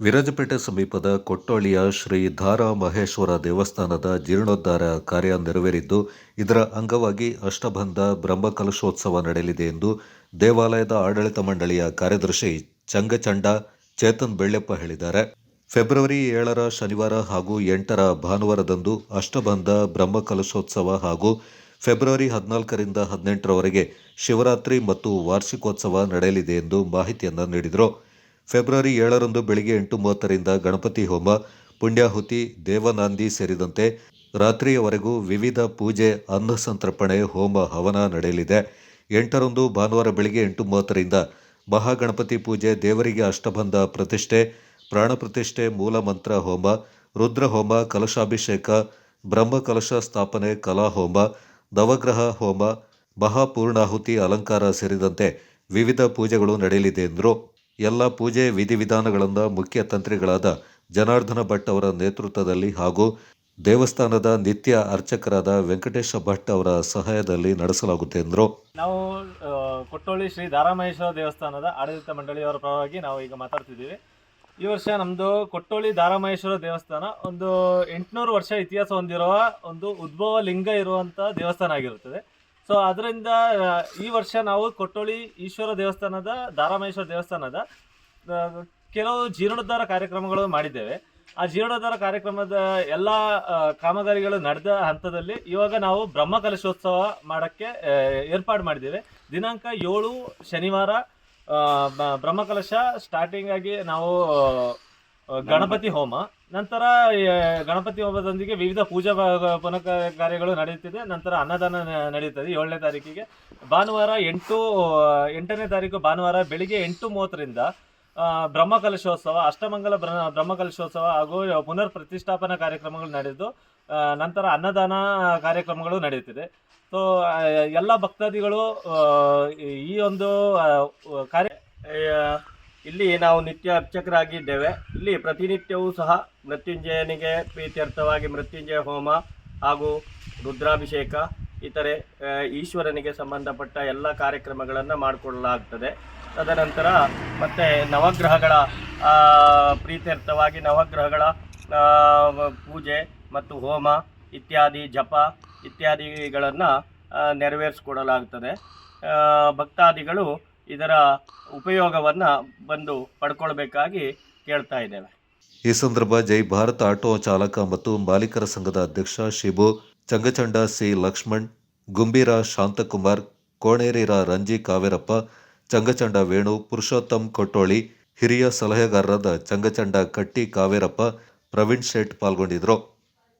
ವಿರಾಜಪೇಟೆ ಸಮೀಪದ ಕೊಟ್ಟೋಳಿಯ ಶ್ರೀ ಧಾರಾ ಮಹೇಶ್ವರ ದೇವಸ್ಥಾನದ ಜೀರ್ಣೋದ್ಧಾರ ಕಾರ್ಯ ನೆರವೇರಿದ್ದು, ಇದರ ಅಂಗವಾಗಿ ಅಷ್ಟಬಂಧ ಬ್ರಹ್ಮಕಲಶೋತ್ಸವ ನಡೆಯಲಿದೆ ಎಂದು ದೇವಾಲಯದ ಆಡಳಿತ ಮಂಡಳಿಯ ಕಾರ್ಯದರ್ಶಿ ಚಂಗಚಂಡ ಚೇತನ್ ಬೆಳ್ಳೆಪ್ಪ ಹೇಳಿದ್ದಾರೆ. ಫೆಬ್ರವರಿ 7ರ ಶನಿವಾರ ಹಾಗೂ 8ರ ಭಾನುವಾರದಂದು ಅಷ್ಟಬಂಧ ಬ್ರಹ್ಮಕಲಶೋತ್ಸವ ಹಾಗೂ ಫೆಬ್ರವರಿ 14ರಿಂದ 18ರವರೆಗೆ ಶಿವರಾತ್ರಿ ಮತ್ತು ವಾರ್ಷಿಕೋತ್ಸವ ನಡೆಯಲಿದೆ ಎಂದು ಮಾಹಿತಿಯನ್ನು ನೀಡಿದರು. ಫೆಬ್ರವರಿ 7ರಂದು ಬೆಳಿಗ್ಗೆ 8:30ರಿಂದ ಗಣಪತಿ ಹೋಮ, ಪುಣ್ಯಾಹುತಿ, ದೇವನಾಂದಿ ಸೇರಿದಂತೆ ರಾತ್ರಿಯವರೆಗೂ ವಿವಿಧ ಪೂಜೆ, ಅನ್ನ ಸಂತರ್ಪಣೆ, ಹೋಮ ಹವನ ನಡೆಯಲಿದೆ. 8ರಂದು ಭಾನುವಾರ ಬೆಳಿಗ್ಗೆ 8:30ರಿಂದ ಮಹಾಗಣಪತಿ ಪೂಜೆ, ದೇವರಿಗೆ ಅಷ್ಟಬಂಧ ಪ್ರತಿಷ್ಠೆ, ಪ್ರಾಣ ಪ್ರತಿಷ್ಠೆ, ಮೂಲ ಮಂತ್ರ ಹೋಮ, ರುದ್ರಹೋಮ, ಕಲಶಾಭಿಷೇಕ, ಬ್ರಹ್ಮಕಲಶ ಸ್ಥಾಪನೆ, ಕಲಾಹೋಮ, ನವಗ್ರಹ ಹೋಮ, ಮಹಾಪೂರ್ಣಾಹುತಿ, ಅಲಂಕಾರ ಸೇರಿದಂತೆ ವಿವಿಧ ಪೂಜೆಗಳು ನಡೆಯಲಿದೆ ಎಂದರು. ಎಲ್ಲ ಪೂಜೆ ವಿಧಿವಿಧಾನಗಳನ್ನು ಮುಖ್ಯ ತಂತ್ರಿಗಳಾದ ಜನಾರ್ದನ ಭಟ್ ಅವರ ನೇತೃತ್ವದಲ್ಲಿ ಹಾಗೂ ದೇವಸ್ಥಾನದ ನಿತ್ಯ ಅರ್ಚಕರಾದ ವೆಂಕಟೇಶ ಭಟ್ ಅವರ ಸಹಾಯದಲ್ಲಿ ನಡೆಸಲಾಗುತ್ತೆ ಎಂದರು. ನಾವು ಕೊಟ್ಟೋಳಿ ಶ್ರೀ ಧಾರಾಮಹೇಶ್ವರ ದೇವಸ್ಥಾನದ ಆಡಳಿತ ಮಂಡಳಿಯವರ ಪರವಾಗಿ ನಾವು ಈಗ ಮಾತಾಡ್ತಿದ್ದೀವಿ. ಈ ವರ್ಷ ನಮ್ಮದು ಕೊಟ್ಟೋಳಿ ಧಾರಾಮಹೇಶ್ವರ ದೇವಸ್ಥಾನ ಒಂದು 800 ವರ್ಷ ಇತಿಹಾಸ ಹೊಂದಿರುವ ಒಂದು ಉದ್ಭವ ಲಿಂಗ ಇರುವಂಥ ದೇವಸ್ಥಾನ ಆಗಿರುತ್ತದೆ. ಸೊ ಅದರಿಂದ ಈ ವರ್ಷ ನಾವು ಕೊಟ್ಟೋಳಿ ಈಶ್ವರ ದೇವಸ್ಥಾನದ ಧಾರಾಮಹೇಶ್ವರ ದೇವಸ್ಥಾನದ ಕೆಲವು ಜೀರ್ಣೋದ್ಧಾರ ಕಾರ್ಯಕ್ರಮಗಳು ಮಾಡಿದ್ದೇವೆ. ಆ ಜೀರ್ಣೋದ್ಧಾರ ಕಾರ್ಯಕ್ರಮದ ಎಲ್ಲ ಕಾಮಗಾರಿಗಳು ನಡೆದ ಹಂತದಲ್ಲಿ ಇವಾಗ ನಾವು ಬ್ರಹ್ಮಕಲಶೋತ್ಸವ ಮಾಡೋಕ್ಕೆ ಏರ್ಪಾಡು ಮಾಡಿದ್ದೇವೆ. ದಿನಾಂಕ 7 ಶನಿವಾರ ಬ್ರಹ್ಮಕಲಶ ಸ್ಟಾರ್ಟಿಂಗ್ ಆಗಿ ನಾವು ಗಣಪತಿ ಹೋಮ, ನಂತರ ಗಣಪತಿ ಹೋಮದೊಂದಿಗೆ ವಿವಿಧ ಪೂಜಾ ಪುನಃಕಾರ್ಯಗಳು ನಡೆಯುತ್ತಿದೆ. ನಂತರ ಅನ್ನದಾನ ನಡೆಯುತ್ತದೆ 7ನೇ ತಾರೀಕಿಗೆ. ಭಾನುವಾರ 8ನೇ ತಾರೀಕು ಭಾನುವಾರ ಬೆಳಿಗ್ಗೆ 8:30ರಿಂದ ಬ್ರಹ್ಮಕಲಶೋತ್ಸವ, ಅಷ್ಟಮಂಗಲ ಬ್ರಹ್ಮಕಲಶೋತ್ಸವ ಹಾಗೂ ಪುನರ್ ಪ್ರತಿಷ್ಠಾಪನಾ ಕಾರ್ಯಕ್ರಮಗಳು ನಡೆದು ನಂತರ ಅನ್ನದಾನ ಕಾರ್ಯಕ್ರಮಗಳು ನಡೆಯುತ್ತಿದೆ. ಸೊ ಎಲ್ಲ ಭಕ್ತಾದಿಗಳು ಈ ಒಂದು ಇಲ್ಲಿ ನಾವು ನಿತ್ಯ ಅರ್ಚಕರಾಗಿದ್ದೇವೆ. ಇಲ್ಲಿ ಪ್ರತಿನಿತ್ಯವೂ ಸಹ ಮೃತ್ಯುಂಜಯನಿಗೆ ಪ್ರೀತ್ಯರ್ಥವಾಗಿ ಮೃತ್ಯುಂಜಯ ಹೋಮ ಹಾಗೂ ರುದ್ರಾಭಿಷೇಕ, ಇತರೆ ಈಶ್ವರನಿಗೆ ಸಂಬಂಧಪಟ್ಟ ಎಲ್ಲ ಕಾರ್ಯಕ್ರಮಗಳನ್ನು ಮಾಡಿಕೊಳ್ಳಲಾಗ್ತದೆ. ತದನಂತರ ಮತ್ತು ನವಗ್ರಹಗಳ ಪ್ರೀತ್ಯರ್ಥವಾಗಿ ನವಗ್ರಹಗಳ ಪೂಜೆ ಮತ್ತು ಹೋಮ ಇತ್ಯಾದಿ, ಜಪ ಇತ್ಯಾದಿಗಳನ್ನು ನೆರವೇರಿಸಿಕೊಡಲಾಗ್ತದೆ. ಭಕ್ತಾದಿಗಳು ಇದರ ಉಪಯೋಗವನ್ನು ಬಂದು ಪಡ್ಕೊಳ್ಬೇಕಾಗಿ ಕೇಳ್ತಾ ಇದ್ದೇವೆ. ಈ ಸಂದರ್ಭ ಜೈ ಭಾರತ್ ಆಟೋ ಚಾಲಕ ಮತ್ತು ಮಾಲೀಕರ ಸಂಘದ ಅಧ್ಯಕ್ಷ ಶಿಬು, ಚಂಗಚಂಡ ಸಿ ಲಕ್ಷ್ಮಣ್, ಗುಂಬೀರ ಶಾಂತಕುಮಾರ್, ಕೋಣೇರಿರ ರಂಜಿ ಕಾವೇರಪ್ಪ, ಚಂಗಚಂಡ ವೇಣು, ಪುರುಷೋತ್ತಮ್ ಕೊಟ್ಟೋಳಿ, ಹಿರಿಯ ಸಲಹೆಗಾರರಾದ ಚಂಗಚಂಡ ಕಟ್ಟಿ ಕಾವೇರಪ್ಪ, ಪ್ರವೀಣ್ ಶೇಟ್ ಪಾಲ್ಗೊಂಡಿದ್ದರು.